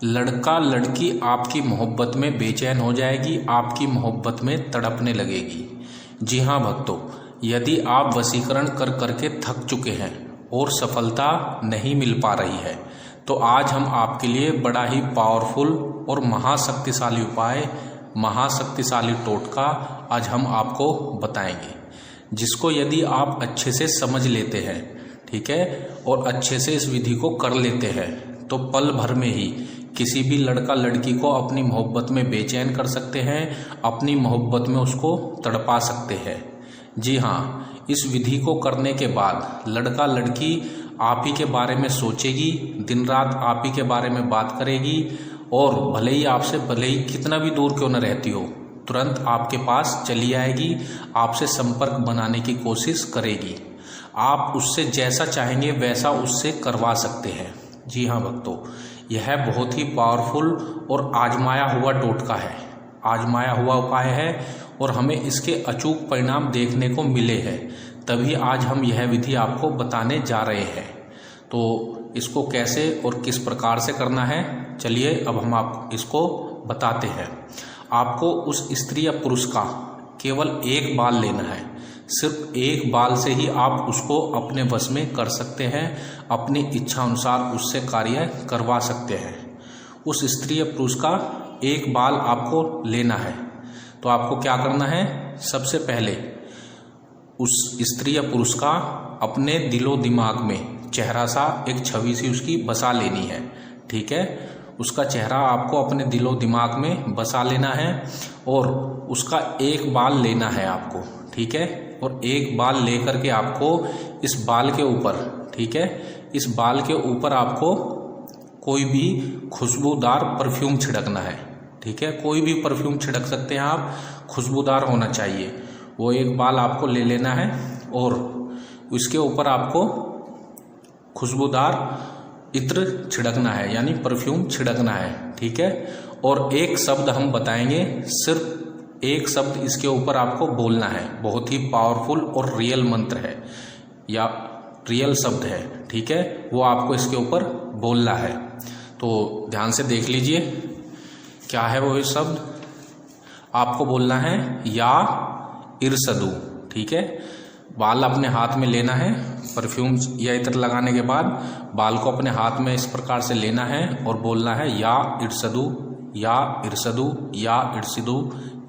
लड़का लड़की आपकी मोहब्बत में बेचैन हो जाएगी, आपकी मोहब्बत में तड़पने लगेगी। जी हाँ भक्तों, यदि आप वशीकरण कर करके थक चुके हैं और सफलता नहीं मिल पा रही है, तो आज हम आपके लिए बड़ा ही पावरफुल और महाशक्तिशाली उपाय, महाशक्तिशाली टोटका आज हम आपको बताएंगे, जिसको यदि आप अच्छे से समझ लेते हैं, ठीक है, और अच्छे से इस विधि को कर लेते हैं, तो पल भर में ही किसी भी लड़का लड़की को अपनी मोहब्बत में बेचैन कर सकते हैं, अपनी मोहब्बत में उसको तड़पा सकते हैं। जी हाँ, इस विधि को करने के बाद लड़का लड़की आप ही के बारे में सोचेगी, दिन रात आप ही के बारे में बात करेगी, और भले ही आपसे भले ही कितना भी दूर क्यों न रहती हो, तुरंत आपके पास चली आएगी, आपसे संपर्क बनाने की कोशिश करेगी। आप उससे जैसा चाहेंगे वैसा उससे करवा सकते हैं। जी हाँ भक्तों, यह बहुत ही पावरफुल और आजमाया हुआ टोटका है, आजमाया हुआ उपाय है, और हमें इसके अचूक परिणाम देखने को मिले हैं, तभी आज हम यह विधि आपको बताने जा रहे हैं। तो इसको कैसे और किस प्रकार से करना है, चलिए अब हम आप इसको बताते हैं। आपको उस स्त्री या पुरुष का केवल एक बाल लेना है, सिर्फ एक बाल से ही आप उसको अपने वश में कर सकते हैं, अपनी इच्छा अनुसार उससे कार्य करवा सकते हैं। उस स्त्री या पुरुष का एक बाल आपको लेना है, तो आपको क्या करना है, सबसे पहले उस स्त्री या पुरुष का अपने दिलो दिमाग में चेहरा सा एक छवि सी उसकी बसा लेनी है, ठीक है। उसका चेहरा आपको अपने दिलो दिमाग में बसा लेना है, और उसका एक बाल लेना है आपको, ठीक है, और एक बाल लेकर के आपको इस बाल के ऊपर, ठीक है, इस बाल के ऊपर आपको कोई भी खुशबूदार परफ्यूम छिड़कना है, ठीक है। कोई भी परफ्यूम छिड़क सकते हैं आप, खुशबूदार होना चाहिए। वो एक बाल आपको ले लेना है और उसके ऊपर आपको खुशबूदार इत्र छिड़कना है, यानी परफ्यूम छिड़कना है, ठीक है। और एक शब्द हम बताएंगे, सिर्फ एक शब्द इसके ऊपर आपको बोलना है। बहुत ही पावरफुल और रियल मंत्र है या रियल शब्द है, ठीक है, वो आपको इसके ऊपर बोलना है। तो ध्यान से देख लीजिए क्या है वो शब्द। आपको बोलना है या इरसदू, ठीक है। बाल अपने हाथ में लेना है, परफ्यूम या इत्र लगाने के बाद बाल को अपने हाथ में इस प्रकार से लेना है और बोलना है या इरसदू, या इरसदू, या इरसदू,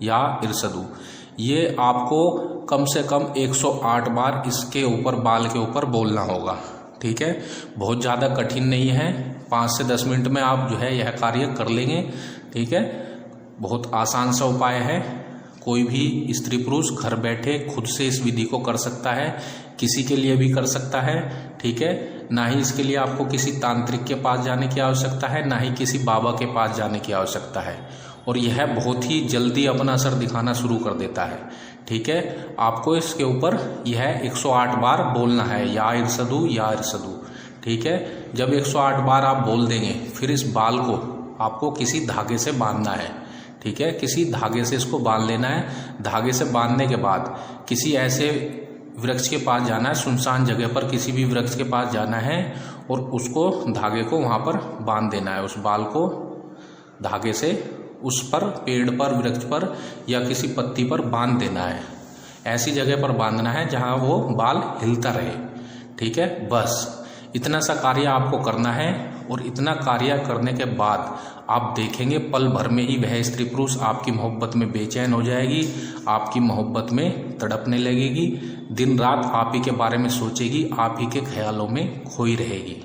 या इरसदू। ये आपको कम से कम 108 बार इसके ऊपर, बाल के ऊपर बोलना होगा, ठीक है। बहुत ज़्यादा कठिन नहीं है, 5 से 10 मिनट में आप जो है यह कार्य कर लेंगे, ठीक है। बहुत आसान सा उपाय है, कोई भी स्त्री पुरुष घर बैठे खुद से इस विधि को कर सकता है, किसी के लिए भी कर सकता है, ठीक है। ना ही इसके लिए आपको किसी तांत्रिक के पास जाने की आवश्यकता है, ना ही किसी बाबा के पास जाने की आवश्यकता है, और यह बहुत ही जल्दी अपना असर दिखाना शुरू कर देता है, ठीक है। आपको इसके ऊपर यह 108 बार बोलना है, या इरसदू, या इरसदू, ठीक है। जब 108 बार आप बोल देंगे, फिर इस बाल को आपको किसी धागे से बांधना है, ठीक है, किसी धागे से इसको बांध लेना है। धागे से बांधने के बाद किसी ऐसे वृक्ष के पास जाना है, सुनसान जगह पर किसी भी वृक्ष के पास जाना है, और उसको धागे को वहां पर बांध देना है। उस बाल को धागे से उस पर, पेड़ पर, वृक्ष पर या किसी पत्ती पर बांध देना है। ऐसी जगह पर बांधना है जहां वो बाल हिलता रहे, ठीक है। बस इतना सा कार्य आपको करना है, और इतना कार्य करने के बाद आप देखेंगे पल भर में ही वह स्त्री पुरुष आपकी मोहब्बत में बेचैन हो जाएगी, आपकी मोहब्बत में तड़पने लगेगी, दिन रात आप ही के बारे में सोचेगी, आप ही के ख्यालों में खोई रहेगी।